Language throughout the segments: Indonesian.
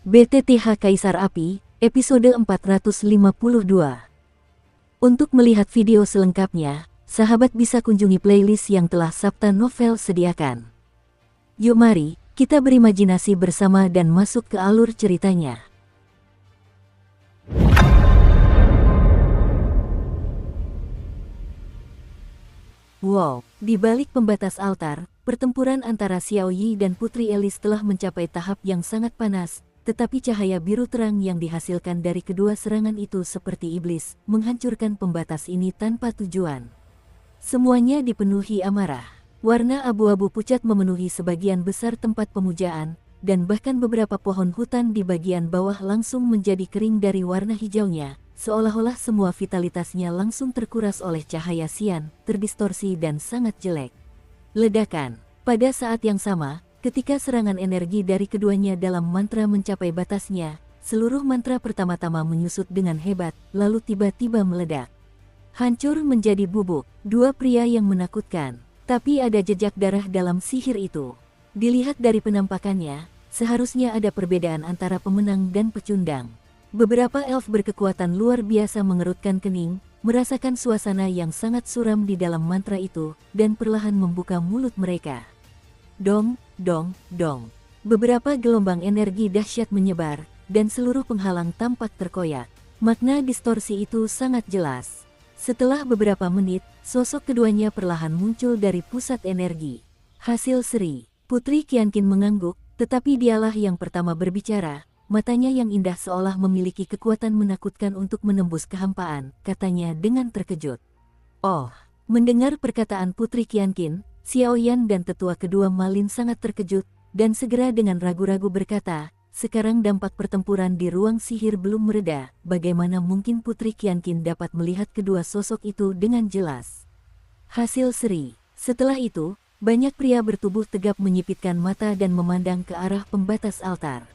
BTTH Kaisar Api, episode 452. Untuk melihat video selengkapnya, sahabat bisa kunjungi playlist yang telah Sabta Novel sediakan. Yuk mari, kita berimajinasi bersama dan masuk ke alur ceritanya. Wow, di balik pembatas altar, pertempuran antara Xiao Yi dan Putri Elis telah mencapai tahap yang sangat panas, tetapi cahaya biru terang yang dihasilkan dari kedua serangan itu seperti iblis, menghancurkan pembatas ini tanpa tujuan. Semuanya dipenuhi amarah. Warna abu-abu pucat memenuhi sebagian besar tempat pemujaan, dan bahkan beberapa pohon hutan di bagian bawah langsung menjadi kering dari warna hijaunya, seolah-olah semua vitalitasnya langsung terkuras oleh cahaya sian, terdistorsi dan sangat jelek. Ledakan. Pada saat yang sama, ketika serangan energi dari keduanya dalam mantra mencapai batasnya, seluruh mantra pertama-tama menyusut dengan hebat, lalu tiba-tiba meledak. Hancur menjadi bubuk, dua pria yang menakutkan, tapi ada jejak darah dalam sihir itu. Dilihat dari penampakannya, seharusnya ada perbedaan antara pemenang dan pecundang. Beberapa elf berkekuatan luar biasa mengerutkan kening, merasakan suasana yang sangat suram di dalam mantra itu, dan perlahan membuka mulut mereka. Dong, dong, dong. Beberapa gelombang energi dahsyat menyebar, dan seluruh penghalang tampak terkoyak. Makna distorsi itu sangat jelas. Setelah beberapa menit, sosok keduanya perlahan muncul dari pusat energi. Hasil seri, Putri Qianqin mengangguk, tetapi dialah yang pertama berbicara. Matanya yang indah seolah memiliki kekuatan menakutkan untuk menembus kehampaan, katanya dengan terkejut. Oh, mendengar perkataan Putri Qianqin, Xiao Yan dan tetua kedua Malin sangat terkejut, dan segera dengan ragu-ragu berkata, sekarang dampak pertempuran di ruang sihir belum mereda, bagaimana mungkin Putri Qianqin dapat melihat kedua sosok itu dengan jelas. Hasil seri. Setelah itu, banyak pria bertubuh tegap menyipitkan mata dan memandang ke arah pembatas altar.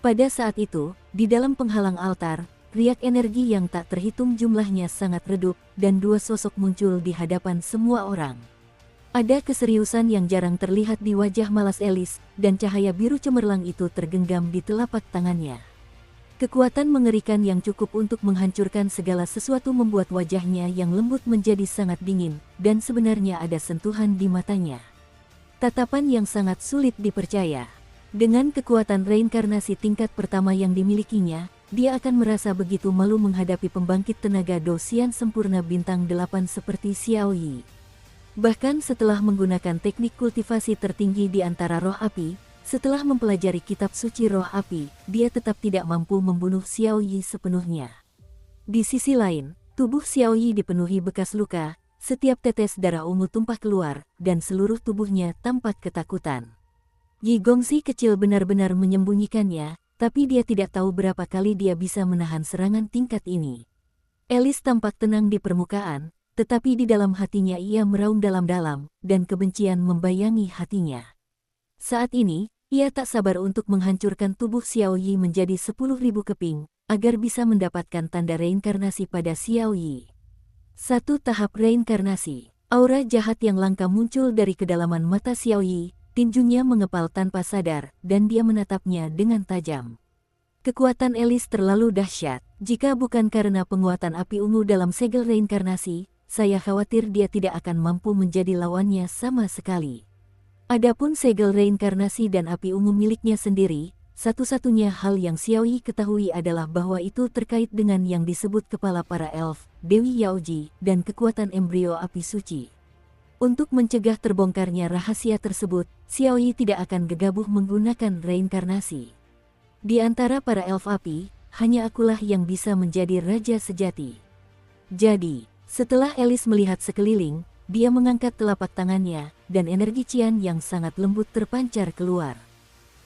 Pada saat itu, di dalam penghalang altar, riak energi yang tak terhitung jumlahnya sangat redup, dan dua sosok muncul di hadapan semua orang. Ada keseriusan yang jarang terlihat di wajah malas Elis, dan cahaya biru cemerlang itu tergenggam di telapak tangannya. Kekuatan mengerikan yang cukup untuk menghancurkan segala sesuatu membuat wajahnya yang lembut menjadi sangat dingin, dan sebenarnya ada sentuhan di matanya. Tatapan yang sangat sulit dipercaya. Dengan kekuatan reinkarnasi tingkat pertama yang dimilikinya, dia akan merasa begitu malu menghadapi pembangkit tenaga dosian sempurna bintang 8 seperti Xiao Yi. Bahkan setelah menggunakan teknik kultivasi tertinggi di antara roh api, setelah mempelajari kitab suci roh api, dia tetap tidak mampu membunuh Xiao Yi sepenuhnya. Di sisi lain, tubuh Xiao Yi dipenuhi bekas luka, setiap tetes darah ungu tumpah keluar, dan seluruh tubuhnya tampak ketakutan. Yi Gongxi kecil benar-benar menyembunyikannya, tapi dia tidak tahu berapa kali dia bisa menahan serangan tingkat ini. Elis tampak tenang di permukaan, tetapi di dalam hatinya ia meraung dalam-dalam, dan kebencian membayangi hatinya. Saat ini, ia tak sabar untuk menghancurkan tubuh Xiao Yi menjadi 10.000 keping, agar bisa mendapatkan tanda reinkarnasi pada Xiao Yi. Satu tahap reinkarnasi. Aura jahat yang langka muncul dari kedalaman mata Xiao Yi. Tinjunya mengepal tanpa sadar, dan dia menatapnya dengan tajam. Kekuatan Elis terlalu dahsyat. Jika bukan karena penguatan api ungu dalam segel reinkarnasi, saya khawatir dia tidak akan mampu menjadi lawannya sama sekali. Adapun segel reinkarnasi dan api ungu miliknya sendiri, satu-satunya hal yang Xiao Yi ketahui adalah bahwa itu terkait dengan yang disebut kepala para elf, Dewi Yaoji, dan kekuatan embrio api suci. Untuk mencegah terbongkarnya rahasia tersebut, Xiao Yi tidak akan gegabah menggunakan reinkarnasi. Di antara para elf api, hanya akulah yang bisa menjadi raja sejati. Jadi, setelah Elis melihat sekeliling, dia mengangkat telapak tangannya, dan energi Qian yang sangat lembut terpancar keluar.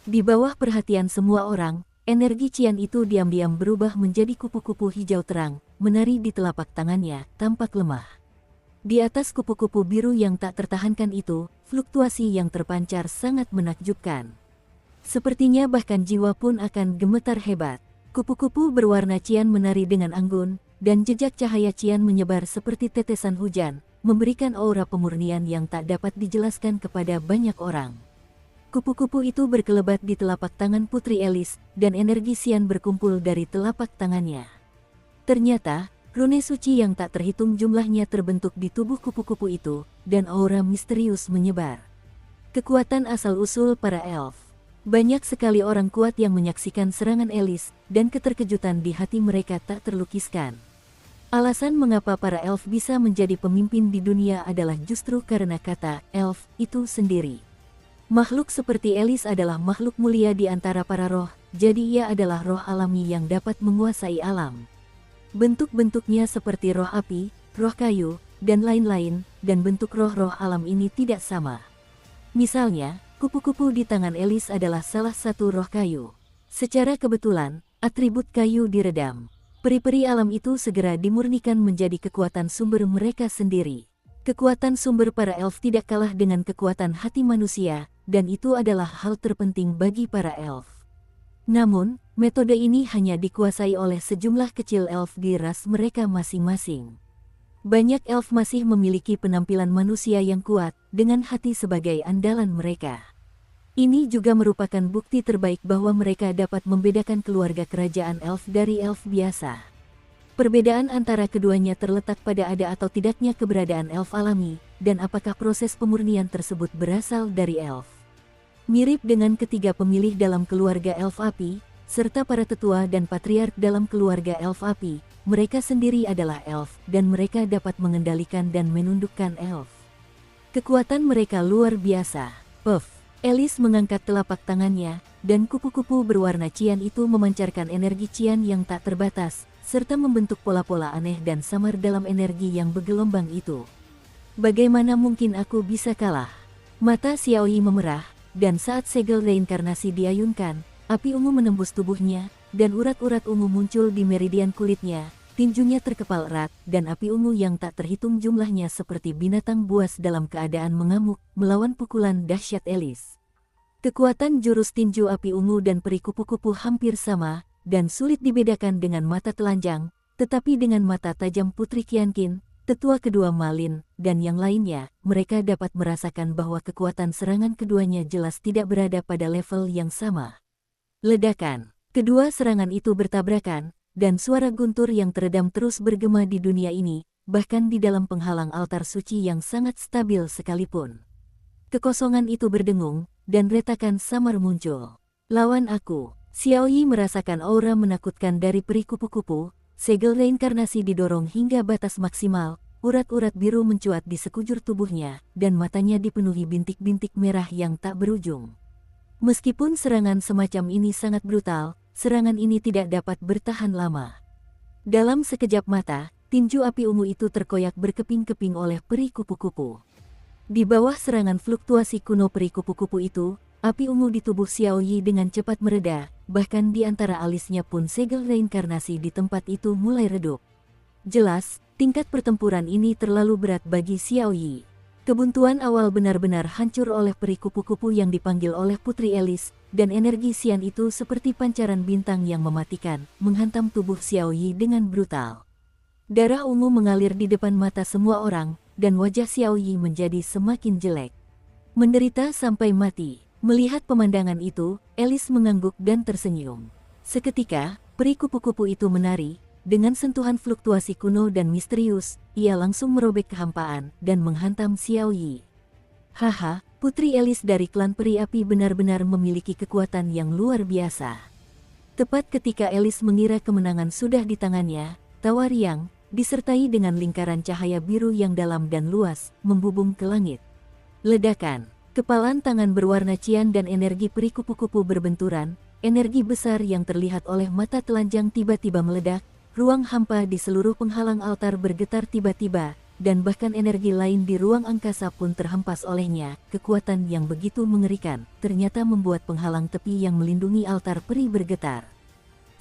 Di bawah perhatian semua orang, energi Qian itu diam-diam berubah menjadi kupu-kupu hijau terang, menari di telapak tangannya, tampak lemah. Di atas kupu-kupu biru yang tak tertahankan itu, fluktuasi yang terpancar sangat menakjubkan. Sepertinya bahkan jiwa pun akan gemetar hebat. Kupu-kupu berwarna cian menari dengan anggun, dan jejak cahaya cian menyebar seperti tetesan hujan, memberikan aura pemurnian yang tak dapat dijelaskan kepada banyak orang. Kupu-kupu itu berkelebat di telapak tangan Putri Elis, dan energi Xian berkumpul dari telapak tangannya. Ternyata, rune suci yang tak terhitung jumlahnya terbentuk di tubuh kupu-kupu itu, dan aura misterius menyebar. Kekuatan asal-usul para elf. Banyak sekali orang kuat yang menyaksikan serangan Elis, dan keterkejutan di hati mereka tak terlukiskan. Alasan mengapa para elf bisa menjadi pemimpin di dunia adalah justru karena kata elf itu sendiri. Makhluk seperti Elis adalah makhluk mulia di antara para roh, jadi ia adalah roh alami yang dapat menguasai alam. Bentuk-bentuknya seperti roh api, roh kayu, dan lain-lain, dan bentuk roh-roh alam ini tidak sama. Misalnya, kupu-kupu di tangan Elis adalah salah satu roh kayu. Secara kebetulan, atribut kayu diredam. Peri-peri alam itu segera dimurnikan menjadi kekuatan sumber mereka sendiri. Kekuatan sumber para elf tidak kalah dengan kekuatan hati manusia, dan itu adalah hal terpenting bagi para elf. Namun, metode ini hanya dikuasai oleh sejumlah kecil elf di ras mereka masing-masing. Banyak elf masih memiliki penampilan manusia yang kuat, dengan hati sebagai andalan mereka. Ini juga merupakan bukti terbaik bahwa mereka dapat membedakan keluarga kerajaan elf dari elf biasa. Perbedaan antara keduanya terletak pada ada atau tidaknya keberadaan elf alami, dan apakah proses pemurnian tersebut berasal dari elf. Mirip dengan ketiga pemilih dalam keluarga elf api, serta para tetua dan patriark dalam keluarga elf api, mereka sendiri adalah elf, dan mereka dapat mengendalikan dan menundukkan elf. Kekuatan mereka luar biasa. Puff. Elis mengangkat telapak tangannya, dan kupu-kupu berwarna cian itu memancarkan energi cian yang tak terbatas, serta membentuk pola-pola aneh dan samar dalam energi yang bergelombang itu. Bagaimana mungkin aku bisa kalah? Mata Xiaoyi memerah, dan saat segel reinkarnasi diayunkan, api ungu menembus tubuhnya, dan urat-urat ungu muncul di meridian kulitnya, tinjunya terkepal erat, dan api ungu yang tak terhitung jumlahnya seperti binatang buas dalam keadaan mengamuk, melawan pukulan dahsyat Elis. Kekuatan jurus tinju api ungu dan peri kupu-kupu hampir sama, dan sulit dibedakan dengan mata telanjang, tetapi dengan mata tajam Putri Qianqin, tetua kedua Malin, dan yang lainnya, mereka dapat merasakan bahwa kekuatan serangan keduanya jelas tidak berada pada level yang sama. Ledakan. Kedua serangan itu bertabrakan, dan suara guntur yang teredam terus bergema di dunia ini, bahkan di dalam penghalang altar suci yang sangat stabil sekalipun. Kekosongan itu berdengung, dan retakan samar muncul. Lawan aku. Xiaoyi merasakan aura menakutkan dari peri kupu-kupu. Segel reinkarnasi didorong hingga batas maksimal, urat-urat biru mencuat di sekujur tubuhnya, dan matanya dipenuhi bintik-bintik merah yang tak berujung. Meskipun serangan semacam ini sangat brutal, serangan ini tidak dapat bertahan lama. Dalam sekejap mata, tinju api ungu itu terkoyak berkeping-keping oleh peri kupu-kupu. Di bawah serangan fluktuasi kuno peri kupu-kupu itu, api ungu di tubuh Xiaoyi dengan cepat mereda, bahkan di antara alisnya pun segel reinkarnasi di tempat itu mulai redup. Jelas, tingkat pertempuran ini terlalu berat bagi Xiaoyi. Kebuntuan awal benar-benar hancur oleh peri kupu-kupu yang dipanggil oleh Putri Elis, dan energi Xian itu seperti pancaran bintang yang mematikan, menghantam tubuh Xiaoyi dengan brutal. Darah ungu mengalir di depan mata semua orang, dan wajah Xiaoyi menjadi semakin jelek. Menderita sampai mati. Melihat pemandangan itu, Elis mengangguk dan tersenyum. Seketika, peri kupu-kupu itu menari, dengan sentuhan fluktuasi kuno dan misterius, ia langsung merobek kehampaan dan menghantam Xiaoyi. Haha, Putri Elis dari klan peri api benar-benar memiliki kekuatan yang luar biasa. Tepat ketika Elis mengira kemenangan sudah di tangannya, tawa riang, disertai dengan lingkaran cahaya biru yang dalam dan luas, membubung ke langit. Ledakan. Kepalan tangan berwarna cian dan energi peri kupu-kupu berbenturan, energi besar yang terlihat oleh mata telanjang tiba-tiba meledak, ruang hampa di seluruh penghalang altar bergetar tiba-tiba, dan bahkan energi lain di ruang angkasa pun terhempas olehnya. Kekuatan yang begitu mengerikan, ternyata membuat penghalang tepi yang melindungi altar peri bergetar.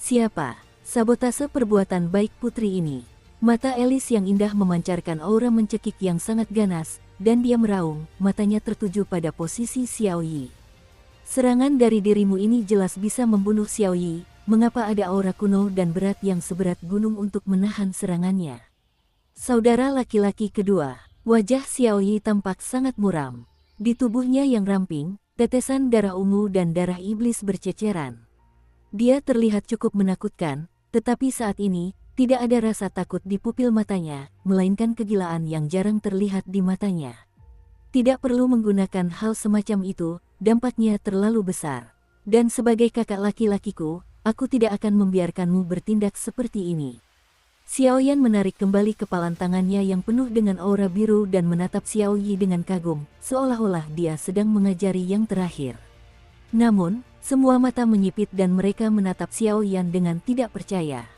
Siapa? Sabotase perbuatan baik putri ini. Mata Elis yang indah memancarkan aura mencekik yang sangat ganas, dan dia meraung, matanya tertuju pada posisi Xiaoyi. Serangan dari dirimu ini jelas bisa membunuh Xiaoyi, mengapa ada aura kuno dan berat yang seberat gunung untuk menahan serangannya? Saudara laki-laki kedua, wajah Xiaoyi tampak sangat muram. Di tubuhnya yang ramping, tetesan darah ungu dan darah iblis berceceran. Dia terlihat cukup menakutkan, tetapi saat ini, tidak ada rasa takut di pupil matanya, melainkan kegilaan yang jarang terlihat di matanya. Tidak perlu menggunakan hal semacam itu, dampaknya terlalu besar. Dan sebagai kakak laki-lakiku, aku tidak akan membiarkanmu bertindak seperti ini. Xiao Yan menarik kembali kepalan tangannya yang penuh dengan aura biru dan menatap Xiao Yi dengan kagum, seolah-olah dia sedang mengajari yang terakhir. Namun, semua mata menyipit dan mereka menatap Xiao Yan dengan tidak percaya.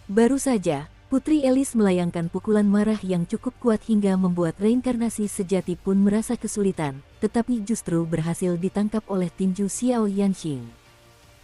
Baru saja, Putri Elis melayangkan pukulan marah yang cukup kuat hingga membuat reinkarnasi sejati pun merasa kesulitan, tetapi justru berhasil ditangkap oleh tinju Xiao Yanxing.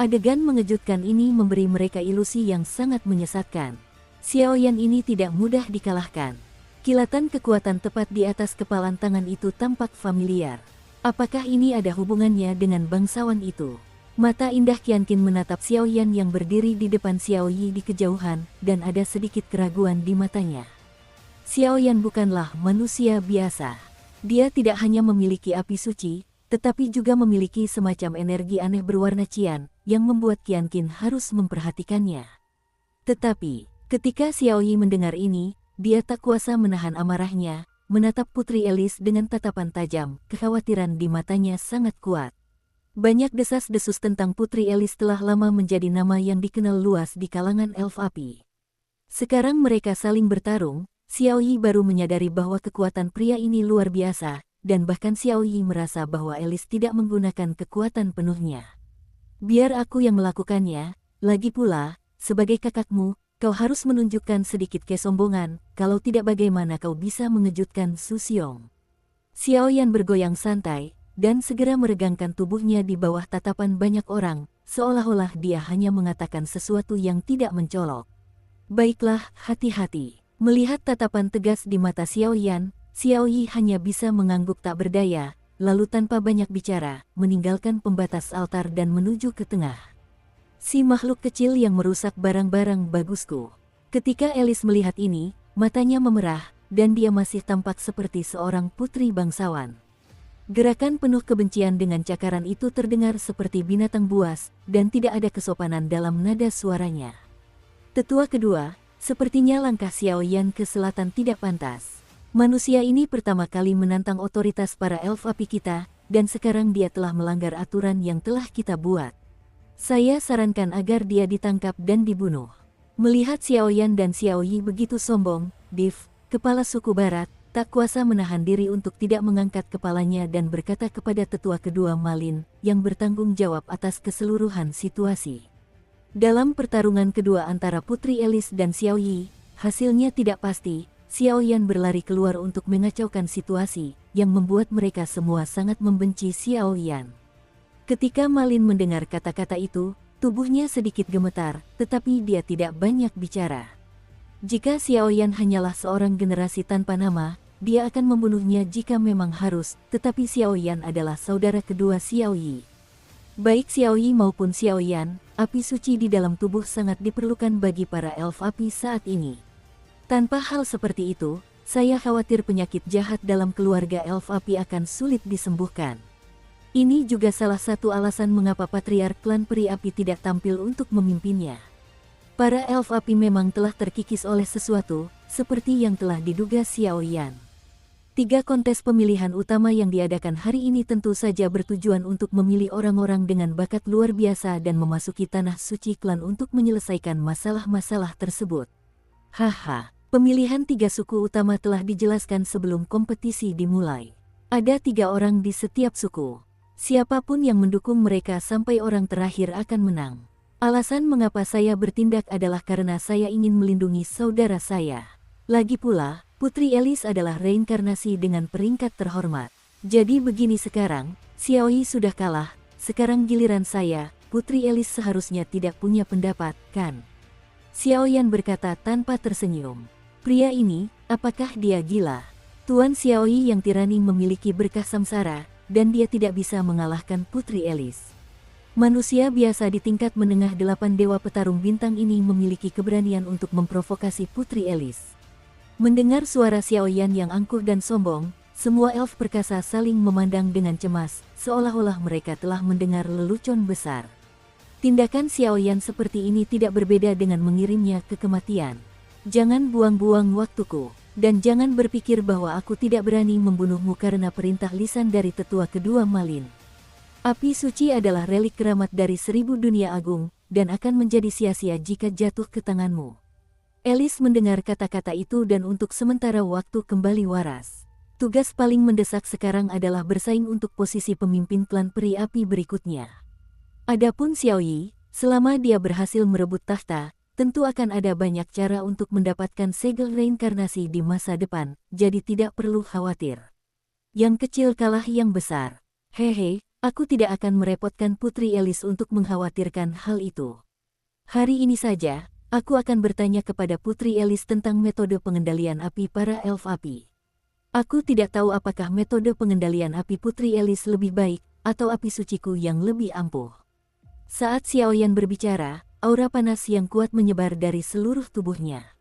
Adegan mengejutkan ini memberi mereka ilusi yang sangat menyesatkan. Xiao Yan ini tidak mudah dikalahkan. Kilatan kekuatan tepat di atas kepalan tangan itu tampak familiar. Apakah ini ada hubungannya dengan bangsawan itu? Mata indah Qianqin menatap Xiao Yan yang berdiri di depan Xiao Yi di kejauhan, dan ada sedikit keraguan di matanya. Xiao Yan bukanlah manusia biasa. Dia tidak hanya memiliki api suci, tetapi juga memiliki semacam energi aneh berwarna cian, yang membuat Qianqin harus memperhatikannya. Tetapi, ketika Xiao Yi mendengar ini, dia tak kuasa menahan amarahnya, menatap Putri Elis dengan tatapan tajam, kekhawatiran di matanya sangat kuat. Banyak desas-desus tentang Putri Elis telah lama menjadi nama yang dikenal luas di kalangan elf api. Sekarang mereka saling bertarung, Xiao Yi baru menyadari bahwa kekuatan pria ini luar biasa, dan bahkan Xiao Yi merasa bahwa Elis tidak menggunakan kekuatan penuhnya. Biar aku yang melakukannya, lagi pula, sebagai kakakmu, kau harus menunjukkan sedikit kesombongan, kalau tidak bagaimana kau bisa mengejutkan Su Xiong. Xiao Yan bergoyang santai, dan segera meregangkan tubuhnya di bawah tatapan banyak orang, seolah-olah dia hanya mengatakan sesuatu yang tidak mencolok. Baiklah, hati-hati. Melihat tatapan tegas di mata Xiao Yan, Xiao Yi hanya bisa mengangguk tak berdaya, lalu tanpa banyak bicara, meninggalkan pembatas altar dan menuju ke tengah. Si makhluk kecil yang merusak barang-barang bagusku. Ketika Elis melihat ini, matanya memerah, dan dia masih tampak seperti seorang putri bangsawan. Gerakan penuh kebencian dengan cakaran itu terdengar seperti binatang buas, dan tidak ada kesopanan dalam nada suaranya. Tetua kedua, sepertinya langkah Xiao Yan ke selatan tidak pantas. Manusia ini pertama kali menantang otoritas para elf api kita, dan sekarang dia telah melanggar aturan yang telah kita buat. Saya sarankan agar dia ditangkap dan dibunuh. Melihat Xiao Yan dan Xiao Yi begitu sombong, Div, kepala suku barat, tak kuasa menahan diri untuk tidak mengangkat kepalanya dan berkata kepada tetua kedua Malin, yang bertanggung jawab atas keseluruhan situasi. Dalam pertarungan kedua antara Putri Elis dan Xiao Yi, hasilnya tidak pasti. Xiao Yan berlari keluar untuk mengacaukan situasi, yang membuat mereka semua sangat membenci Xiao Yan. Ketika Malin mendengar kata-kata itu, tubuhnya sedikit gemetar, tetapi dia tidak banyak bicara. Jika Xiao Yan hanyalah seorang generasi tanpa nama, dia akan membunuhnya jika memang harus, tetapi Xiao Yan adalah saudara kedua Xiao Yi. Baik Xiao Yi maupun Xiao Yan, api suci di dalam tubuh sangat diperlukan bagi para elf api saat ini. Tanpa hal seperti itu, saya khawatir penyakit jahat dalam keluarga elf api akan sulit disembuhkan. Ini juga salah satu alasan mengapa patriark klan peri api tidak tampil untuk memimpinnya. Para elf api memang telah terkikis oleh sesuatu, seperti yang telah diduga Xiao Yan. 3 kontes pemilihan utama yang diadakan hari ini tentu saja bertujuan untuk memilih orang-orang dengan bakat luar biasa dan memasuki tanah suci klan untuk menyelesaikan masalah-masalah tersebut. Haha, pemilihan 3 suku utama telah dijelaskan sebelum kompetisi dimulai. Ada 3 orang di setiap suku. Siapapun yang mendukung mereka sampai orang terakhir akan menang. Alasan mengapa saya bertindak adalah karena saya ingin melindungi saudara saya. Lagi pula, Putri Elis adalah reinkarnasi dengan peringkat terhormat. Jadi begini sekarang, Xiao Yi sudah kalah, sekarang giliran saya, Putri Elis seharusnya tidak punya pendapat, kan? Xiao Yan berkata tanpa tersenyum. Pria ini, apakah dia gila? Tuan Xiao Yi yang tirani memiliki berkah samsara, dan dia tidak bisa mengalahkan Putri Elis. Manusia biasa di tingkat menengah 8 dewa petarung bintang ini memiliki keberanian untuk memprovokasi Putri Elis. Mendengar suara Xiao Yan yang angkuh dan sombong, Semua elf perkasa saling memandang dengan cemas, seolah-olah mereka telah mendengar lelucon besar. Tindakan Xiaoyan seperti ini tidak berbeda dengan mengirimnya ke kematian. Jangan buang-buang waktuku, dan jangan berpikir bahwa aku tidak berani membunuhmu karena perintah lisan dari tetua kedua Malin. Api suci adalah relik keramat dari 1000 dunia agung, dan akan menjadi sia-sia jika jatuh ke tanganmu. Elis mendengar kata-kata itu dan untuk sementara waktu kembali waras. Tugas paling mendesak sekarang adalah bersaing untuk posisi pemimpin klan peri api berikutnya. Adapun Xiao Yi, selama dia berhasil merebut tahta, tentu akan ada banyak cara untuk mendapatkan segel reinkarnasi di masa depan, jadi tidak perlu khawatir. Yang kecil kalah yang besar. Hehe, aku tidak akan merepotkan Putri Elis untuk mengkhawatirkan hal itu. Hari ini saja, aku akan bertanya kepada Putri Elis tentang metode pengendalian api para elf api. Aku tidak tahu apakah metode pengendalian api Putri Elis lebih baik, atau api suciku yang lebih ampuh. Saat Xiaoyan berbicara, aura panas yang kuat menyebar dari seluruh tubuhnya.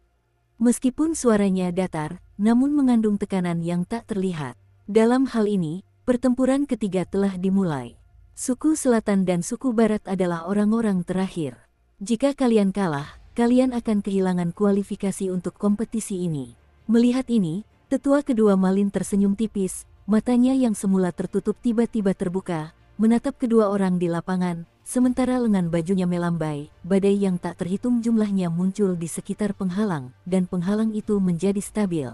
Meskipun suaranya datar, namun mengandung tekanan yang tak terlihat. Dalam hal ini, pertempuran ketiga telah dimulai. Suku Selatan dan Suku Barat adalah orang-orang terakhir. Jika kalian kalah, kalian akan kehilangan kualifikasi untuk kompetisi ini. Melihat ini, tetua kedua Malin tersenyum tipis, matanya yang semula tertutup tiba-tiba terbuka, menatap kedua orang di lapangan, sementara lengan bajunya melambai, badai yang tak terhitung jumlahnya muncul di sekitar penghalang, dan penghalang itu menjadi stabil.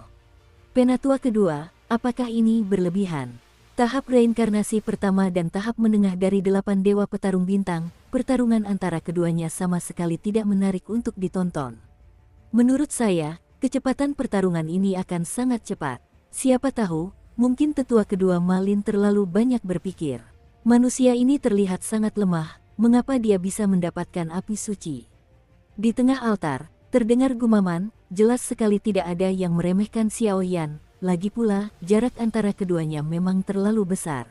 Penatua kedua, apakah ini berlebihan? Tahap reinkarnasi pertama dan tahap menengah dari 8 dewa petarung bintang, pertarungan antara keduanya sama sekali tidak menarik untuk ditonton. Menurut saya, kecepatan pertarungan ini akan sangat cepat. Siapa tahu, mungkin tetua kedua Malin terlalu banyak berpikir. Manusia ini terlihat sangat lemah, mengapa dia bisa mendapatkan api suci? Di tengah altar, terdengar gumaman, jelas sekali tidak ada yang meremehkan Xiaoyan, lagi pula, jarak antara keduanya memang terlalu besar.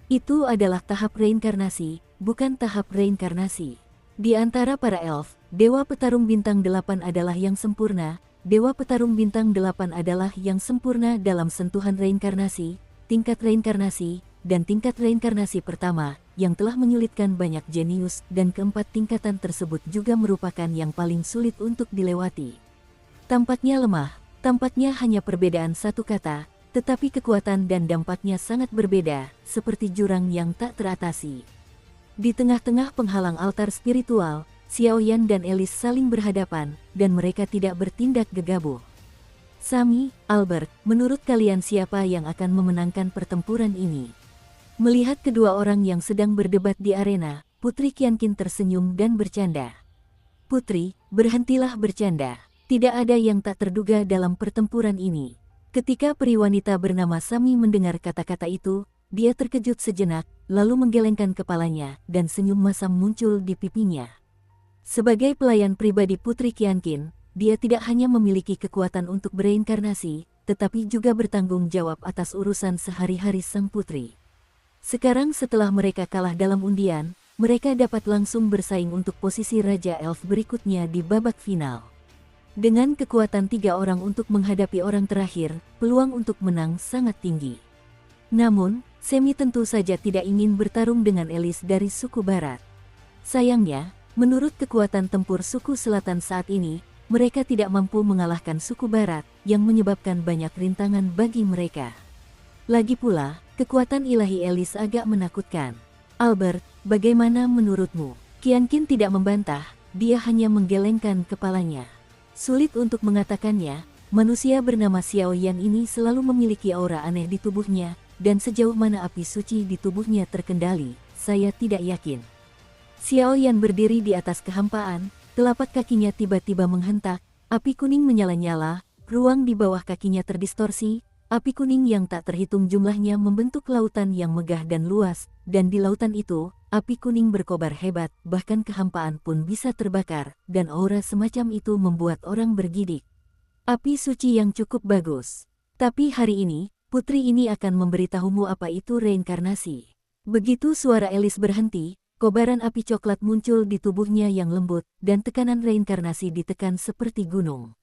Itu adalah tahap reinkarnasi, bukan tahap reinkarnasi. Di antara para elf, Dewa Petarung Bintang 8 adalah yang sempurna. Dewa Petarung Bintang 8 adalah yang sempurna dalam sentuhan reinkarnasi, tingkat reinkarnasi, dan tingkat reinkarnasi pertama, yang telah menyulitkan banyak jenius, dan keempat tingkatan tersebut juga merupakan yang paling sulit untuk dilewati. Tampaknya lemah, tampaknya hanya perbedaan satu kata, tetapi kekuatan dan dampaknya sangat berbeda, seperti jurang yang tak teratasi. Di tengah-tengah penghalang altar spiritual, Xiaoyan dan Elis saling berhadapan, dan mereka tidak bertindak gegabah. Sami, Albert, menurut kalian siapa yang akan memenangkan pertempuran ini? Melihat kedua orang yang sedang berdebat di arena, Putri Qianqin tersenyum dan bercanda. Putri, berhentilah bercanda. Tidak ada yang tak terduga dalam pertempuran ini. Ketika peri wanita bernama Sami mendengar kata-kata itu, dia terkejut sejenak, lalu menggelengkan kepalanya, dan senyum masam muncul di pipinya. Sebagai pelayan pribadi Putri Qianqin, dia tidak hanya memiliki kekuatan untuk bereinkarnasi, tetapi juga bertanggung jawab atas urusan sehari-hari sang putri. Sekarang setelah mereka kalah dalam undian, mereka dapat langsung bersaing untuk posisi Raja Elf berikutnya di babak final. Dengan kekuatan 3 orang untuk menghadapi orang terakhir, peluang untuk menang sangat tinggi. Namun, Semi tentu saja tidak ingin bertarung dengan Elis dari suku Barat. Sayangnya, menurut kekuatan tempur suku Selatan saat ini, mereka tidak mampu mengalahkan suku Barat, yang menyebabkan banyak rintangan bagi mereka. Lagi pula, kekuatan ilahi Elis agak menakutkan. Albert, bagaimana menurutmu? Qianqin tidak membantah, dia hanya menggelengkan kepalanya. Sulit untuk mengatakannya, manusia bernama Xiaoyan ini selalu memiliki aura aneh di tubuhnya, dan sejauh mana api suci di tubuhnya terkendali, saya tidak yakin. Xiaoyan berdiri di atas kehampaan, telapak kakinya tiba-tiba menghentak, api kuning menyala-nyala, ruang di bawah kakinya terdistorsi, api kuning yang tak terhitung jumlahnya membentuk lautan yang megah dan luas, dan di lautan itu, api kuning berkobar hebat, bahkan kehampaan pun bisa terbakar, dan aura semacam itu membuat orang bergidik. Api suci yang cukup bagus. Tapi hari ini, putri ini akan memberitahumu apa itu reinkarnasi. Begitu suara Elis berhenti, kobaran api coklat muncul di tubuhnya yang lembut, dan tekanan reinkarnasi ditekan seperti gunung.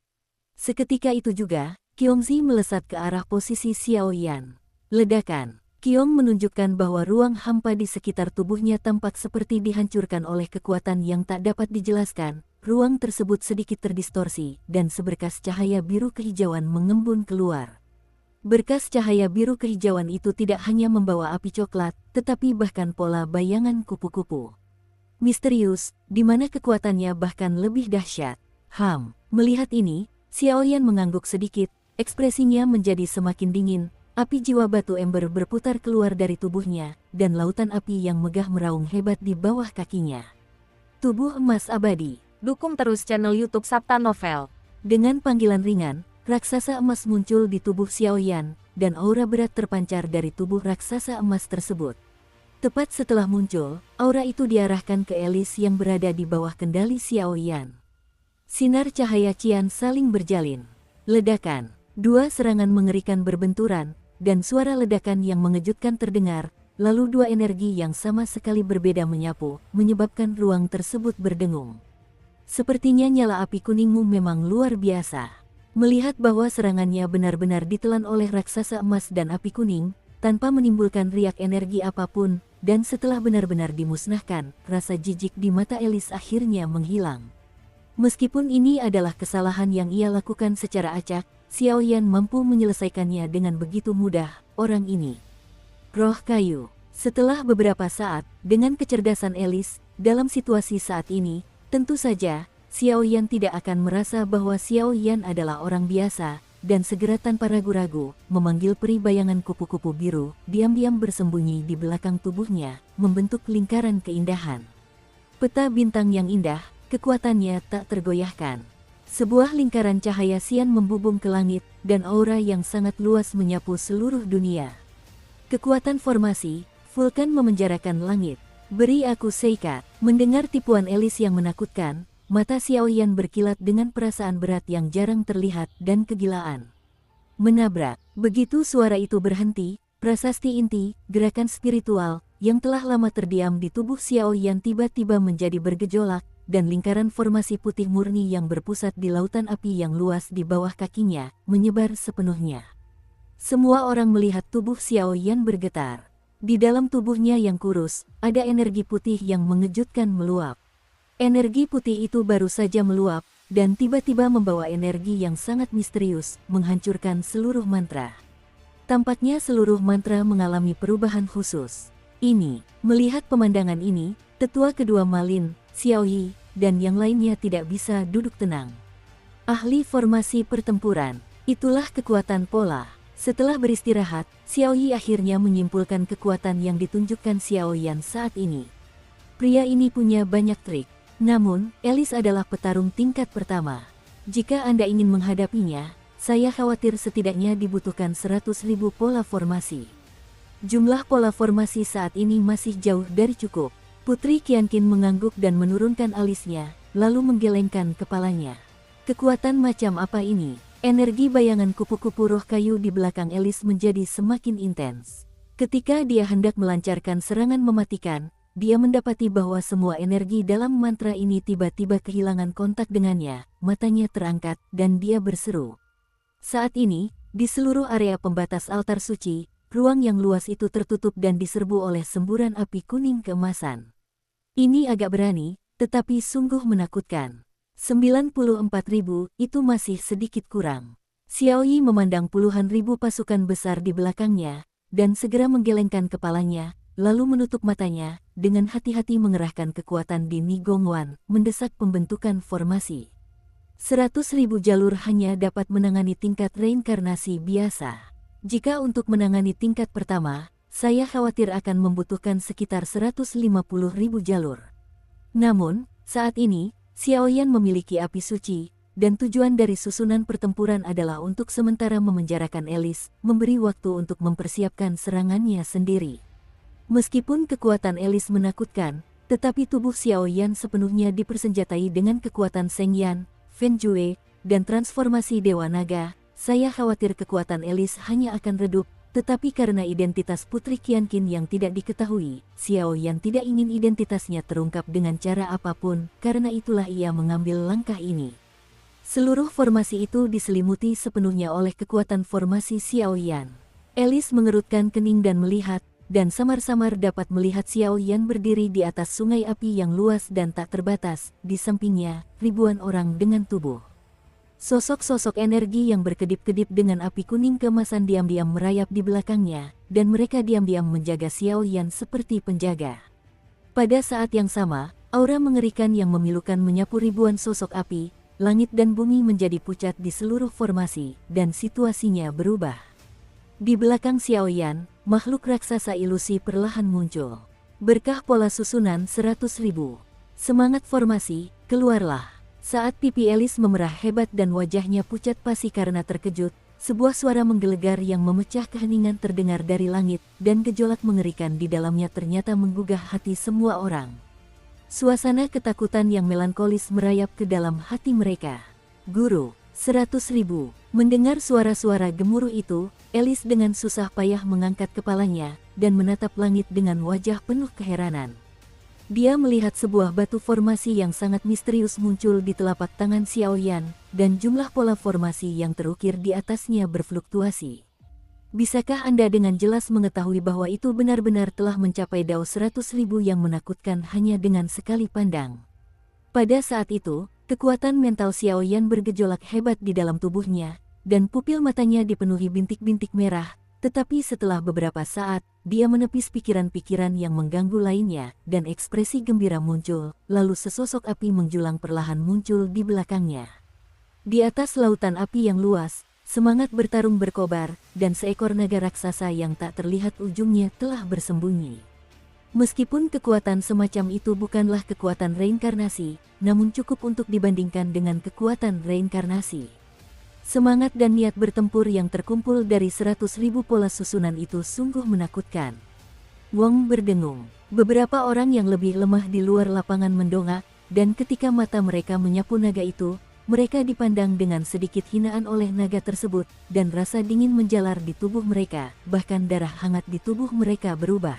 Seketika itu juga, Qiongzi melesat ke arah posisi Xiao Yan. Ledakan. Qiong menunjukkan bahwa ruang hampa di sekitar tubuhnya tampak seperti dihancurkan oleh kekuatan yang tak dapat dijelaskan. Ruang tersebut sedikit terdistorsi, dan seberkas cahaya biru kehijauan mengembun keluar. Berkas cahaya biru kehijauan itu tidak hanya membawa api coklat, tetapi bahkan pola bayangan kupu-kupu. Misterius, di mana kekuatannya bahkan lebih dahsyat. Melihat ini, Xiao Yan mengangguk sedikit, ekspresinya menjadi semakin dingin. Api jiwa batu ember berputar keluar dari tubuhnya, dan lautan api yang megah meraung hebat di bawah kakinya. Tubuh emas abadi. Dukung terus channel YouTube Sabta Novel. Dengan panggilan ringan, raksasa emas muncul di tubuh Xiao Yan, dan aura berat terpancar dari tubuh raksasa emas tersebut. Tepat setelah muncul, aura itu diarahkan ke Alice yang berada di bawah kendali Xiao Yan. Sinar cahaya cian saling berjalin. Ledakan. Dua serangan mengerikan berbenturan, dan suara ledakan yang mengejutkan terdengar, lalu dua energi yang sama sekali berbeda menyapu, menyebabkan ruang tersebut berdengung. Sepertinya nyala api kuningmu memang luar biasa. Melihat bahwa serangannya benar-benar ditelan oleh raksasa emas dan api kuning, tanpa menimbulkan riak energi apapun, dan setelah benar-benar dimusnahkan, rasa jijik di mata Alice akhirnya menghilang. Meskipun ini adalah kesalahan yang ia lakukan secara acak, Xiao Yan mampu menyelesaikannya dengan begitu mudah. Orang ini roh kayu. Setelah beberapa saat, dengan kecerdasan Alice, dalam situasi saat ini, tentu saja, Xiao Yan tidak akan merasa bahwa Xiao Yan adalah orang biasa, dan segera tanpa ragu-ragu, memanggil peri bayangan kupu-kupu biru, diam-diam bersembunyi di belakang tubuhnya, membentuk lingkaran keindahan. Peta bintang yang indah, kekuatannya tak tergoyahkan. Sebuah lingkaran cahaya sian membubung ke langit, dan aura yang sangat luas menyapu seluruh dunia. Kekuatan formasi, vulkan memenjarakan langit. Beri aku seikat. Mendengar tipuan Alice yang menakutkan, mata Xiao Yan berkilat dengan perasaan berat yang jarang terlihat dan kegilaan. Menabrak. Begitu suara itu berhenti, prasasti inti, gerakan spiritual, yang telah lama terdiam di tubuh Xiao Yan tiba-tiba menjadi bergejolak, dan lingkaran formasi putih murni yang berpusat di lautan api yang luas di bawah kakinya, menyebar sepenuhnya. Semua orang melihat tubuh Xiao Yan bergetar. Di dalam tubuhnya yang kurus, ada energi putih yang mengejutkan meluap. Energi putih itu baru saja meluap, dan tiba-tiba membawa energi yang sangat misterius, menghancurkan seluruh mantra. Tampaknya seluruh mantra mengalami perubahan khusus. Melihat pemandangan ini, tetua kedua Malin, Xiao Yi, dan yang lainnya tidak bisa duduk tenang. Ahli formasi pertempuran, itulah kekuatan pola. Setelah beristirahat, Xiao Yi akhirnya menyimpulkan kekuatan yang ditunjukkan Xiao Yan saat ini. Pria ini punya banyak trik. Namun, Alice adalah petarung tingkat pertama. Jika Anda ingin menghadapinya, saya khawatir setidaknya dibutuhkan 100.000 pola formasi. Jumlah pola formasi saat ini masih jauh dari cukup. Putri Qianqin mengangguk dan menurunkan alisnya, lalu menggelengkan kepalanya. Kekuatan macam apa ini? Energi bayangan kupu-kupu roh kayu di belakang Alice menjadi semakin intens. Ketika dia hendak melancarkan serangan mematikan, dia mendapati bahwa semua energi dalam mantra ini tiba-tiba kehilangan kontak dengannya, matanya terangkat, dan dia berseru. Saat ini, di seluruh area pembatas altar suci, ruang yang luas itu tertutup dan diserbu oleh semburan api kuning keemasan. Ini agak berani, tetapi sungguh menakutkan. 94.000 itu masih sedikit kurang. Xiao Yi memandang puluhan ribu pasukan besar di belakangnya, dan segera menggelengkan kepalanya, lalu menutup matanya, dengan hati-hati mengerahkan kekuatan di Nigongwan, mendesak pembentukan formasi. 100.000 jalur hanya dapat menangani tingkat reinkarnasi biasa. Jika untuk menangani tingkat pertama, saya khawatir akan membutuhkan sekitar 150.000 jalur. Namun, saat ini, Xiao Yan memiliki api suci, dan tujuan dari susunan pertempuran adalah untuk sementara memenjarakan Alice, memberi waktu untuk mempersiapkan serangannya sendiri. Meskipun kekuatan Alice menakutkan, tetapi tubuh Xiao Yan sepenuhnya dipersenjatai dengan kekuatan Seng Yan, Fen Jue, dan transformasi Dewa Naga. Saya khawatir kekuatan Alice hanya akan redup, tetapi karena identitas Putri Qianqin yang tidak diketahui, Xiao Yan tidak ingin identitasnya terungkap dengan cara apapun, karena itulah ia mengambil langkah ini. Seluruh formasi itu diselimuti sepenuhnya oleh kekuatan formasi Xiaoyan. Alice mengerutkan kening dan melihat, dan samar-samar dapat melihat Xiaoyan berdiri di atas sungai api yang luas dan tak terbatas, di sampingnya, ribuan orang dengan tubuh. Sosok-sosok energi yang berkedip-kedip dengan api kuning keemasan diam-diam merayap di belakangnya, dan mereka diam-diam menjaga Xiaoyan seperti penjaga. Pada saat yang sama, aura mengerikan yang memilukan menyapu ribuan sosok api, langit dan bumi menjadi pucat di seluruh formasi, dan situasinya berubah. Di belakang Xiaoyan, makhluk raksasa ilusi perlahan muncul. Berkah pola susunan 100.000. Semangat formasi, keluarlah. Saat pipi Alice memerah hebat dan wajahnya pucat pasi karena terkejut, sebuah suara menggelegar yang memecah keheningan terdengar dari langit, dan gejolak mengerikan di dalamnya ternyata menggugah hati semua orang. Suasana ketakutan yang melankolis merayap ke dalam hati mereka. Guru, 100.000. Mendengar suara-suara gemuruh itu, Alice dengan susah payah mengangkat kepalanya, dan menatap langit dengan wajah penuh keheranan. Dia melihat sebuah batu formasi yang sangat misterius muncul di telapak tangan Xiaoyan, dan jumlah pola formasi yang terukir di atasnya berfluktuasi. Bisakah Anda dengan jelas mengetahui bahwa itu benar-benar telah mencapai dao 100.000 yang menakutkan hanya dengan sekali pandang? Pada saat itu, kekuatan mental Xiaoyan bergejolak hebat di dalam tubuhnya, dan pupil matanya dipenuhi bintik-bintik merah. Tetapi setelah beberapa saat, dia menepis pikiran-pikiran yang mengganggu lainnya, dan ekspresi gembira muncul, lalu sesosok api menjulang perlahan muncul di belakangnya. Di atas lautan api yang luas, semangat bertarung berkobar, dan seekor naga raksasa yang tak terlihat ujungnya telah bersembunyi. Meskipun kekuatan semacam itu bukanlah kekuatan reinkarnasi, namun cukup untuk dibandingkan dengan kekuatan reinkarnasi. Semangat dan niat bertempur yang terkumpul dari 100.000 pola susunan itu sungguh menakutkan. Wong berdengung. Beberapa orang yang lebih lemah di luar lapangan mendongak, dan ketika mata mereka menyapu naga itu, mereka dipandang dengan sedikit hinaan oleh naga tersebut, dan rasa dingin menjalar di tubuh mereka, bahkan darah hangat di tubuh mereka berubah.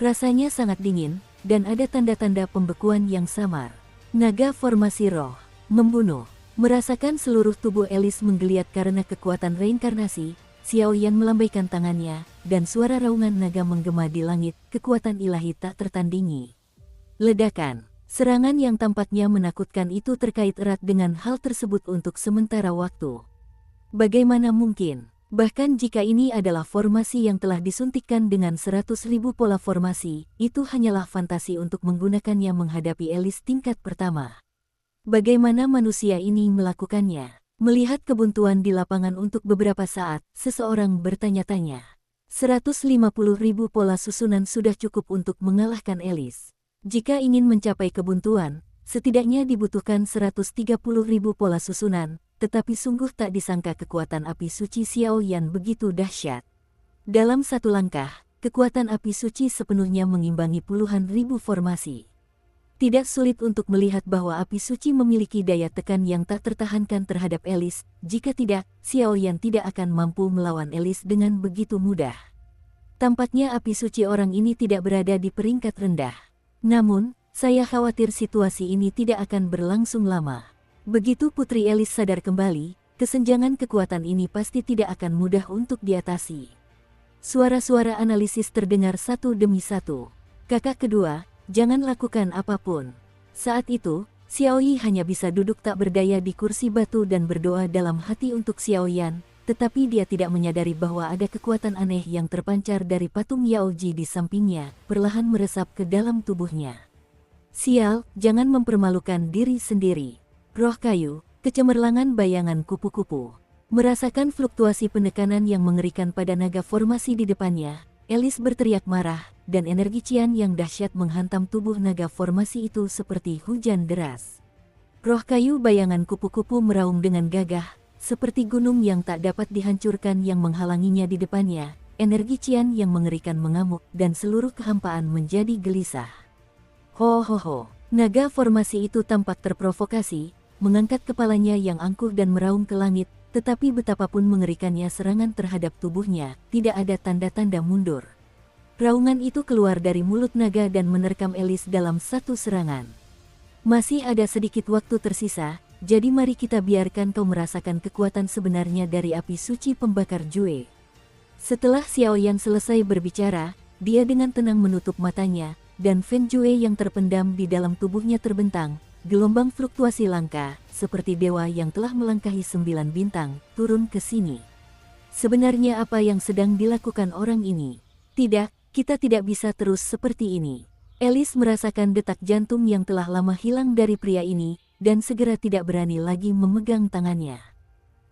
Rasanya sangat dingin, dan ada tanda-tanda pembekuan yang samar. Naga formasi roh, membunuh. Merasakan seluruh tubuh Alice menggeliat karena kekuatan reinkarnasi, Xiaoyan melambaikan tangannya, dan suara raungan naga menggema di langit, kekuatan ilahi tak tertandingi. Ledakan, serangan yang tampaknya menakutkan itu terkait erat dengan hal tersebut untuk sementara waktu. Bagaimana mungkin? Bahkan jika ini adalah formasi yang telah disuntikkan dengan 100.000 pola formasi, itu hanyalah fantasi untuk menggunakannya menghadapi Alice tingkat pertama. Bagaimana manusia ini melakukannya? Melihat kebuntuan di lapangan untuk beberapa saat, seseorang bertanya-tanya. 150.000 pola susunan sudah cukup untuk mengalahkan Alice. Jika ingin mencapai kebuntuan, setidaknya dibutuhkan 130.000 pola susunan, tetapi sungguh tak disangka kekuatan api suci Xiaoyan begitu dahsyat. Dalam satu langkah, kekuatan api suci sepenuhnya mengimbangi puluhan ribu formasi. Tidak sulit untuk melihat bahwa api suci memiliki daya tekan yang tak tertahankan terhadap Alice, jika tidak, Xiaoyan tidak akan mampu melawan Alice dengan begitu mudah. Tampaknya api suci orang ini tidak berada di peringkat rendah. Namun, saya khawatir situasi ini tidak akan berlangsung lama. Begitu Putri Alice sadar kembali, kesenjangan kekuatan ini pasti tidak akan mudah untuk diatasi. Suara-suara analisis terdengar satu demi satu. Kakak kedua, jangan lakukan apapun. Saat itu, Xiaoyi hanya bisa duduk tak berdaya di kursi batu dan berdoa dalam hati untuk Xiaoyan, tetapi dia tidak menyadari bahwa ada kekuatan aneh yang terpancar dari patung Yaoji di sampingnya, perlahan meresap ke dalam tubuhnya. Sial, jangan mempermalukan diri sendiri. Roh kayu, kecemerlangan bayangan kupu-kupu. Merasakan fluktuasi penekanan yang mengerikan pada naga formasi di depannya, Alice berteriak marah, dan energi cian yang dahsyat menghantam tubuh naga formasi itu seperti hujan deras. Roh kayu bayangan kupu-kupu meraung dengan gagah, seperti gunung yang tak dapat dihancurkan yang menghalanginya di depannya, energi cian yang mengerikan mengamuk, dan seluruh kehampaan menjadi gelisah. Ho ho ho, naga formasi itu tampak terprovokasi, mengangkat kepalanya yang angkuh dan meraung ke langit, tetapi betapapun mengerikannya serangan terhadap tubuhnya, tidak ada tanda-tanda mundur. Raungan itu keluar dari mulut naga dan menerkam Alice dalam satu serangan. Masih ada sedikit waktu tersisa, jadi mari kita biarkan kau merasakan kekuatan sebenarnya dari api suci pembakar Jue. Setelah Xiao Yan selesai berbicara, dia dengan tenang menutup matanya, dan Feng Jue yang terpendam di dalam tubuhnya terbentang, gelombang fluktuasi langka, seperti dewa yang telah melangkahi 9 bintang, turun ke sini. Sebenarnya apa yang sedang dilakukan orang ini? Tidak, kita tidak bisa terus seperti ini. Alice merasakan detak jantung yang telah lama hilang dari pria ini, dan segera tidak berani lagi memegang tangannya.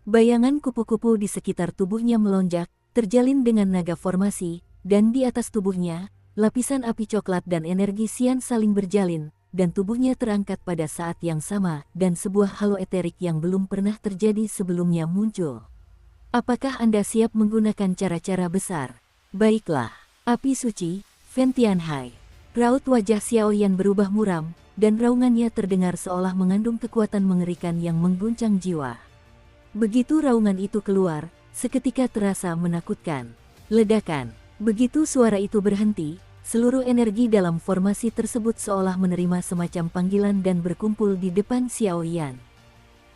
Bayangan kupu-kupu di sekitar tubuhnya melonjak, terjalin dengan naga formasi, dan di atas tubuhnya, lapisan api coklat dan energi sian saling berjalin, dan tubuhnya terangkat pada saat yang sama, dan sebuah halo eterik yang belum pernah terjadi sebelumnya muncul. Apakah Anda siap menggunakan cara-cara besar? Baiklah, api suci, Fen Tianhai. Raut wajah Xiao Yan berubah muram, dan raungannya terdengar seolah mengandung kekuatan mengerikan yang mengguncang jiwa. Begitu raungan itu keluar, seketika terasa menakutkan. Ledakan. Begitu suara itu berhenti, seluruh energi dalam formasi tersebut seolah menerima semacam panggilan dan berkumpul di depan Xiao Yan.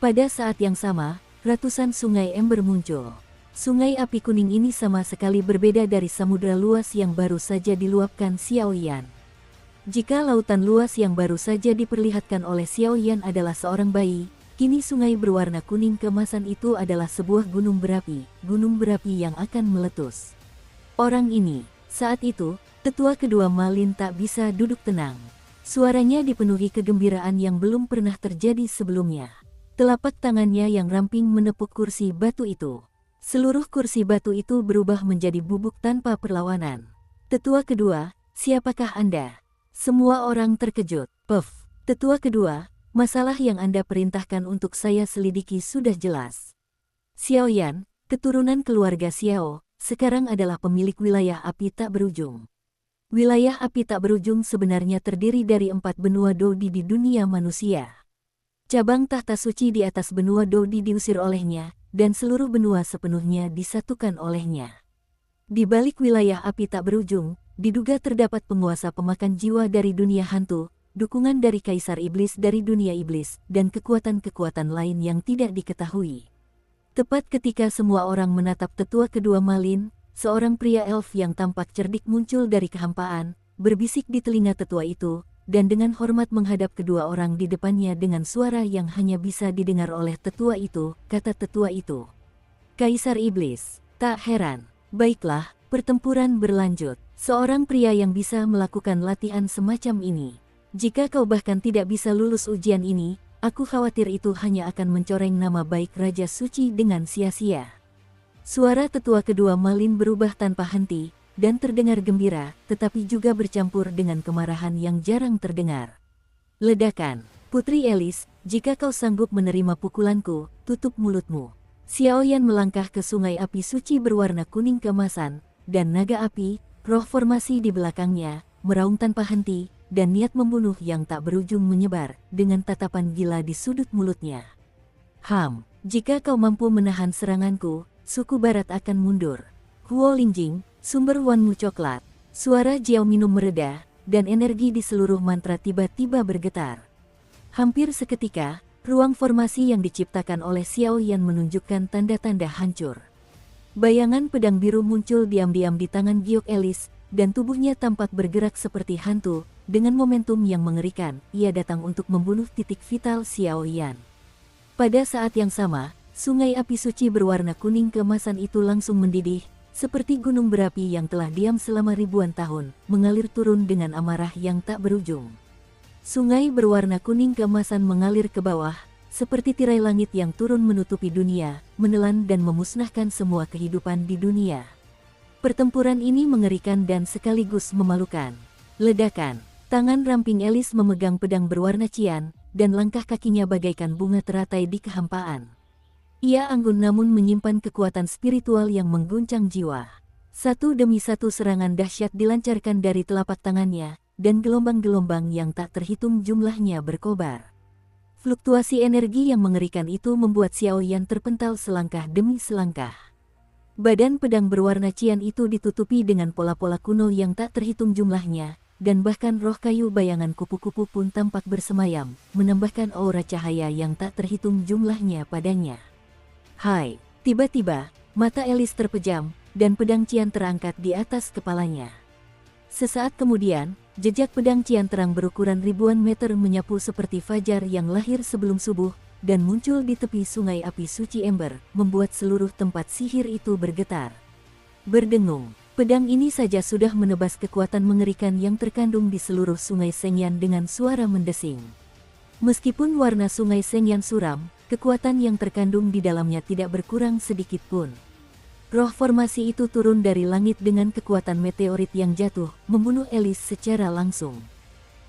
Pada saat yang sama, ratusan sungai ember muncul. Sungai api kuning ini sama sekali berbeda dari samudera luas yang baru saja diluapkan Xiao Yan. Jika lautan luas yang baru saja diperlihatkan oleh Xiao Yan adalah seorang bayi, kini sungai berwarna kuning keemasan itu adalah sebuah gunung berapi yang akan meletus. Orang ini, saat itu, tetua kedua Malin tak bisa duduk tenang. Suaranya dipenuhi kegembiraan yang belum pernah terjadi sebelumnya. Telapak tangannya yang ramping menepuk kursi batu itu. Seluruh kursi batu itu berubah menjadi bubuk tanpa perlawanan. Tetua kedua, siapakah Anda? Semua orang terkejut. Puff, tetua kedua, masalah yang Anda perintahkan untuk saya selidiki sudah jelas. Xiao Yan, keturunan keluarga Xiao, sekarang adalah pemilik wilayah api tak berujung. Wilayah api tak berujung sebenarnya terdiri dari 4 benua Dodi di dunia manusia. Cabang tahta suci di atas benua Dodi diusir olehnya, dan seluruh benua sepenuhnya disatukan olehnya. Di balik wilayah api tak berujung, diduga terdapat penguasa pemakan jiwa dari dunia hantu, dukungan dari kaisar iblis dari dunia iblis, dan kekuatan-kekuatan lain yang tidak diketahui. Tepat ketika semua orang menatap tetua kedua Malin, seorang pria elf yang tampak cerdik muncul dari kehampaan, berbisik di telinga tetua itu, dan dengan hormat menghadap kedua orang di depannya dengan suara yang hanya bisa didengar oleh tetua itu, kata tetua itu. Kaisar Iblis, tak heran. Baiklah, pertempuran berlanjut. Seorang pria yang bisa melakukan latihan semacam ini. Jika kau bahkan tidak bisa lulus ujian ini, aku khawatir itu hanya akan mencoreng nama baik Raja Suci dengan sia-sia. Suara tetua kedua Malin berubah tanpa henti, dan terdengar gembira, tetapi juga bercampur dengan kemarahan yang jarang terdengar. Ledakan. Putri Alice, jika kau sanggup menerima pukulanku, tutup mulutmu. Xiao Yan melangkah ke sungai api suci berwarna kuning keemasan, dan naga api, roh formasi di belakangnya, meraung tanpa henti, dan niat membunuh yang tak berujung menyebar, dengan tatapan gila di sudut mulutnya. Jika kau mampu menahan seranganku, suku barat akan mundur. Huo Lingjing, sumber wanmu coklat. Suara Jiao minum mereda, dan energi di seluruh mantra tiba-tiba bergetar. Hampir seketika, ruang formasi yang diciptakan oleh Xiao Yan menunjukkan tanda-tanda hancur. Bayangan pedang biru muncul diam-diam di tangan Giok Alice, dan tubuhnya tampak bergerak seperti hantu, dengan momentum yang mengerikan, ia datang untuk membunuh titik vital Xiao Yan. Pada saat yang sama, sungai api suci berwarna kuning keemasan itu langsung mendidih, seperti gunung berapi yang telah diam selama ribuan tahun, mengalir turun dengan amarah yang tak berujung. Sungai berwarna kuning keemasan mengalir ke bawah, seperti tirai langit yang turun menutupi dunia, menelan dan memusnahkan semua kehidupan di dunia. Pertempuran ini mengerikan dan sekaligus memalukan. Ledakan. Tangan ramping Alice memegang pedang berwarna cian, dan langkah kakinya bagaikan bunga teratai di kehampaan. Ia anggun namun menyimpan kekuatan spiritual yang mengguncang jiwa. Satu demi satu serangan dahsyat dilancarkan dari telapak tangannya, dan gelombang-gelombang yang tak terhitung jumlahnya berkobar. Fluktuasi energi yang mengerikan itu membuat Xiao Yan terpental selangkah demi selangkah. Badan pedang berwarna cian itu ditutupi dengan pola-pola kuno yang tak terhitung jumlahnya, dan bahkan roh kayu bayangan kupu-kupu pun tampak bersemayam, menambahkan aura cahaya yang tak terhitung jumlahnya padanya. Hai, tiba-tiba, mata Elis terpejam, dan pedang Qian terangkat di atas kepalanya. Sesaat kemudian, jejak pedang Qian terang berukuran ribuan meter menyapu seperti fajar yang lahir sebelum subuh, dan muncul di tepi sungai api suci ember, membuat seluruh tempat sihir itu bergetar. Berdengung, pedang ini saja sudah menebas kekuatan mengerikan yang terkandung di seluruh sungai Sengyan dengan suara mendesing. Meskipun warna sungai Sengyan suram, kekuatan yang terkandung di dalamnya tidak berkurang sedikit pun. Roh formasi itu turun dari langit dengan kekuatan meteorit yang jatuh, membunuh Elis secara langsung.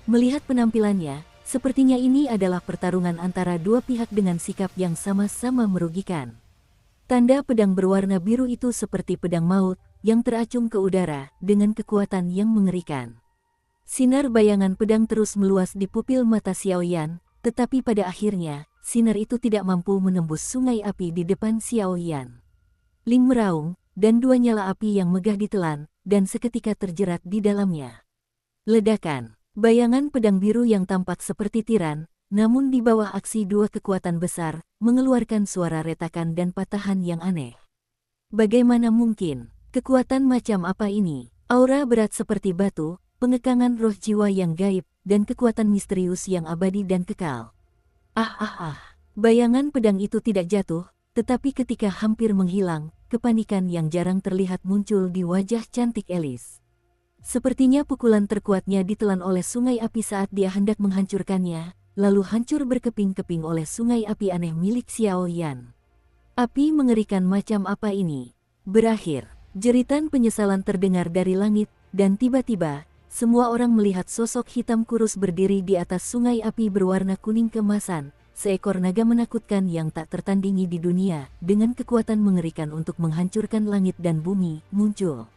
Melihat penampilannya, sepertinya ini adalah pertarungan antara dua pihak dengan sikap yang sama-sama merugikan. Tanda pedang berwarna biru itu seperti pedang maut, yang teracung ke udara, dengan kekuatan yang mengerikan. Sinar bayangan pedang terus meluas di pupil mata Xiaoyan, tetapi pada akhirnya, sinar itu tidak mampu menembus sungai api di depan Xiaoyan. Ling meraung, dan dua nyala api yang megah ditelan, dan seketika terjerat di dalamnya. Ledakan, bayangan pedang biru yang tampak seperti tiran, namun di bawah aksi dua kekuatan besar, mengeluarkan suara retakan dan patahan yang aneh. Bagaimana mungkin? Kekuatan macam apa ini? Aura berat seperti batu, pengekangan roh jiwa yang gaib, dan kekuatan misterius yang abadi dan kekal. Bayangan pedang itu tidak jatuh, tetapi ketika hampir menghilang, kepanikan yang jarang terlihat muncul di wajah cantik Elis. Sepertinya pukulan terkuatnya ditelan oleh sungai api saat dia hendak menghancurkannya, lalu hancur berkeping-keping oleh sungai api aneh milik Xiaoyan. Api mengerikan macam apa ini? Berakhir, jeritan penyesalan terdengar dari langit, dan tiba-tiba, semua orang melihat sosok hitam kurus berdiri di atas sungai api berwarna kuning kemasan, seekor naga menakutkan yang tak tertandingi di dunia, dengan kekuatan mengerikan untuk menghancurkan langit dan bumi, muncul.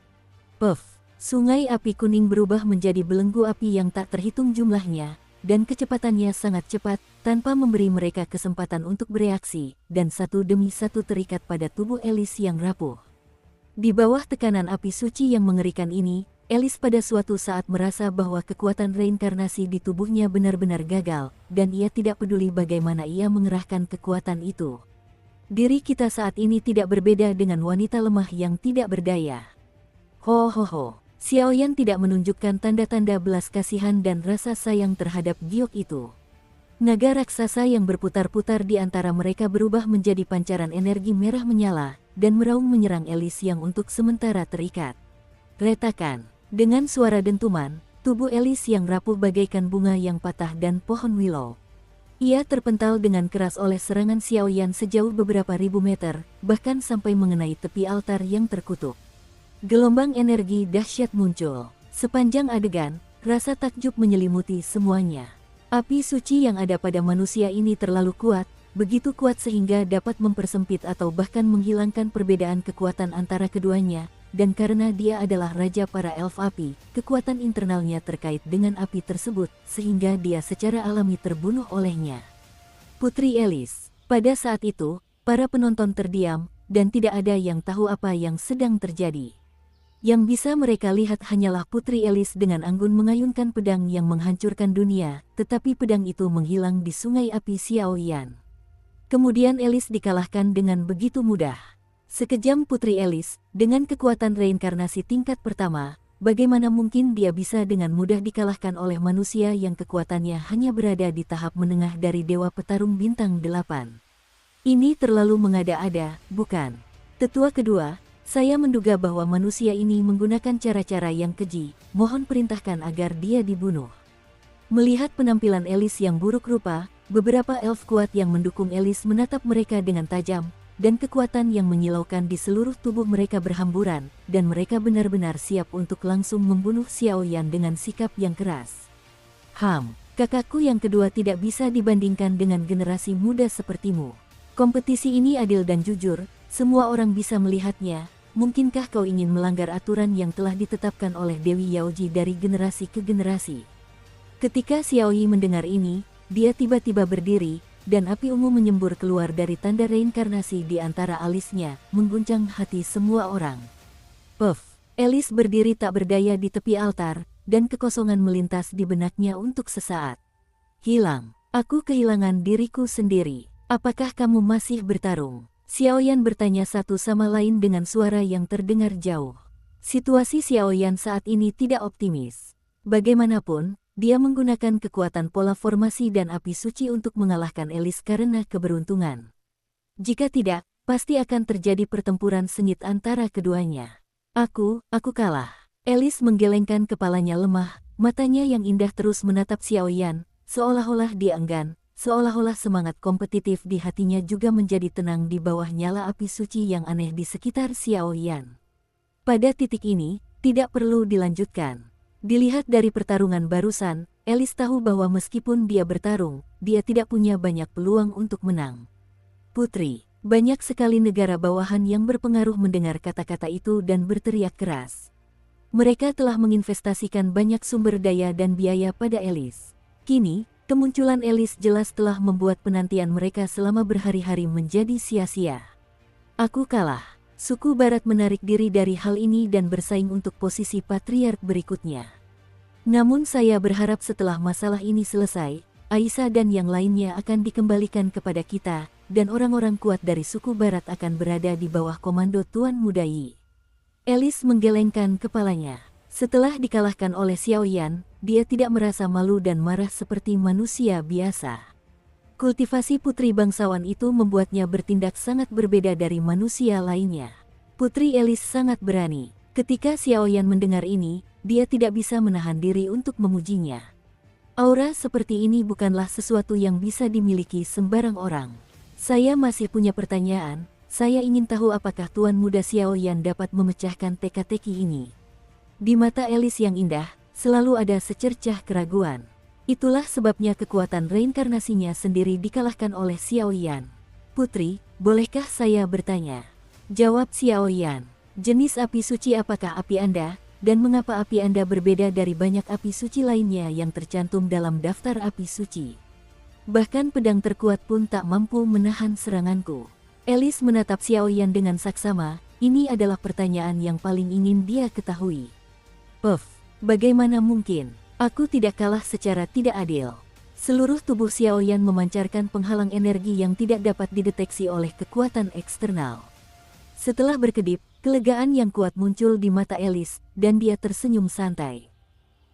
Puff, sungai api kuning berubah menjadi belenggu api yang tak terhitung jumlahnya, dan kecepatannya sangat cepat, tanpa memberi mereka kesempatan untuk bereaksi, dan satu demi satu terikat pada tubuh Elis yang rapuh. Di bawah tekanan api suci yang mengerikan ini, Elis pada suatu saat merasa bahwa kekuatan reinkarnasi di tubuhnya benar-benar gagal, dan ia tidak peduli bagaimana ia mengerahkan kekuatan itu. Diri kita saat ini tidak berbeda dengan wanita lemah yang tidak berdaya. Xiaoyan tidak menunjukkan tanda-tanda belas kasihan dan rasa sayang terhadap giok itu. Naga raksasa yang berputar-putar di antara mereka berubah menjadi pancaran energi merah menyala, dan meraung menyerang Elis yang untuk sementara terikat. Retakan, dengan suara dentuman, tubuh Elis yang rapuh bagaikan bunga yang patah dan pohon willow. Ia terpental dengan keras oleh serangan Xiaoyan sejauh beberapa ribu meter, bahkan sampai mengenai tepi altar yang terkutuk. Gelombang energi dahsyat muncul. Sepanjang adegan, rasa takjub menyelimuti semuanya. Api suci yang ada pada manusia ini terlalu kuat, begitu kuat sehingga dapat mempersempit atau bahkan menghilangkan perbedaan kekuatan antara keduanya, dan karena dia adalah raja para elf api, kekuatan internalnya terkait dengan api tersebut, sehingga dia secara alami terbunuh olehnya. Putri Elis. Pada saat itu, para penonton terdiam, dan tidak ada yang tahu apa yang sedang terjadi. Yang bisa mereka lihat hanyalah Putri Elis dengan anggun mengayunkan pedang yang menghancurkan dunia, tetapi pedang itu menghilang di sungai api Xiaoyan. Kemudian Elis dikalahkan dengan begitu mudah. Sekejam Putri Elis, dengan kekuatan reinkarnasi tingkat pertama, bagaimana mungkin dia bisa dengan mudah dikalahkan oleh manusia yang kekuatannya hanya berada di tahap menengah dari Dewa Petarung Bintang 8? Ini terlalu mengada-ada, bukan? Tetua kedua, saya menduga bahwa manusia ini menggunakan cara-cara yang keji, mohon perintahkan agar dia dibunuh. Melihat penampilan Elis yang buruk rupa, beberapa elf kuat yang mendukung Elis menatap mereka dengan tajam, dan kekuatan yang menyilaukan di seluruh tubuh mereka berhamburan, dan mereka benar-benar siap untuk langsung membunuh Xiaoyan dengan sikap yang keras. Kakakku yang kedua tidak bisa dibandingkan dengan generasi muda sepertimu. Kompetisi ini adil dan jujur, semua orang bisa melihatnya. Mungkinkah kau ingin melanggar aturan yang telah ditetapkan oleh Dewi Yaoji dari generasi ke generasi? Ketika Xiaoyi mendengar ini, dia tiba-tiba berdiri, dan api ungu menyembur keluar dari tanda reinkarnasi di antara alisnya, mengguncang hati semua orang. Puff, Elis berdiri tak berdaya di tepi altar, dan kekosongan melintas di benaknya untuk sesaat. Hilang. Aku kehilangan diriku sendiri. Apakah kamu masih bertarung? Xiaoyan bertanya satu sama lain dengan suara yang terdengar jauh. Situasi Xiaoyan saat ini tidak optimis. Bagaimanapun, dia menggunakan kekuatan pola formasi dan api suci untuk mengalahkan Alice karena keberuntungan. Jika tidak, pasti akan terjadi pertempuran sengit antara keduanya. Aku kalah. Alice menggelengkan kepalanya lemah, matanya yang indah terus menatap Xiaoyan, seolah-olah dia enggan, seolah-olah semangat kompetitif di hatinya juga menjadi tenang di bawah nyala api suci yang aneh di sekitar Xiaoyan. Pada titik ini, tidak perlu dilanjutkan. Dilihat dari pertarungan barusan, Alice tahu bahwa meskipun dia bertarung, dia tidak punya banyak peluang untuk menang. Putri, banyak sekali negara bawahan yang berpengaruh mendengar kata-kata itu dan berteriak keras. Mereka telah menginvestasikan banyak sumber daya dan biaya pada Alice. Kini, kemunculan Alice jelas telah membuat penantian mereka selama berhari-hari menjadi sia-sia. Aku kalah. Suku Barat menarik diri dari hal ini dan bersaing untuk posisi patriark berikutnya. Namun saya berharap setelah masalah ini selesai, Aisyah dan yang lainnya akan dikembalikan kepada kita, dan orang-orang kuat dari suku Barat akan berada di bawah komando Tuan Muda Yi. Alice menggelengkan kepalanya. Setelah dikalahkan oleh Xiaoyan, dia tidak merasa malu dan marah seperti manusia biasa. Kultivasi putri bangsawan itu membuatnya bertindak sangat berbeda dari manusia lainnya. Putri Alice sangat berani. Ketika Xiaoyan mendengar ini, dia tidak bisa menahan diri untuk memujinya. Aura seperti ini bukanlah sesuatu yang bisa dimiliki sembarang orang. Saya masih punya pertanyaan, saya ingin tahu apakah Tuan Muda Xiaoyan dapat memecahkan teka-teki ini. Di mata Alice yang indah, selalu ada secercah keraguan. Itulah sebabnya kekuatan reinkarnasinya sendiri dikalahkan oleh Xiaoyan. Putri, bolehkah saya bertanya? Jawab Xiaoyan. Jenis api suci apakah api Anda, dan mengapa api Anda berbeda dari banyak api suci lainnya yang tercantum dalam daftar api suci? Bahkan pedang terkuat pun tak mampu menahan seranganku. Alice menatap Xiaoyan dengan saksama, ini adalah pertanyaan yang paling ingin dia ketahui. Bagaimana mungkin? Aku tidak kalah secara tidak adil. Seluruh tubuh Xiaoyan memancarkan penghalang energi yang tidak dapat dideteksi oleh kekuatan eksternal. Setelah berkedip, kelegaan yang kuat muncul di mata Alice, dan dia tersenyum santai.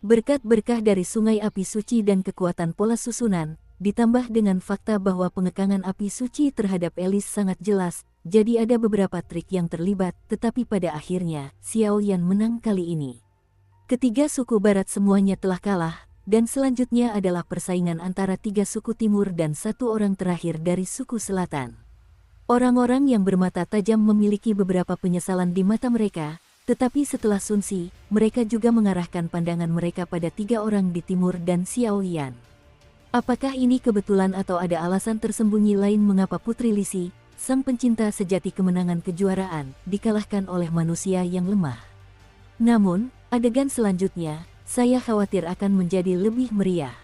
Berkat berkah dari sungai api suci dan kekuatan pola susunan, ditambah dengan fakta bahwa pengekangan api suci terhadap Alice sangat jelas, jadi ada beberapa trik yang terlibat, tetapi pada akhirnya, Xiaoyan menang kali ini. Ketiga suku barat semuanya telah kalah, dan selanjutnya adalah persaingan antara 3 suku timur dan 1 orang terakhir dari suku selatan. Orang-orang yang bermata tajam memiliki beberapa penyesalan di mata mereka, tetapi setelah Sun Si, mereka juga mengarahkan pandangan mereka pada 3 orang di timur dan Xiaoyan. Apakah ini kebetulan atau ada alasan tersembunyi lain mengapa Putri Lisi, sang pencinta sejati kemenangan kejuaraan, dikalahkan oleh manusia yang lemah? Namun, adegan selanjutnya, saya khawatir akan menjadi lebih meriah.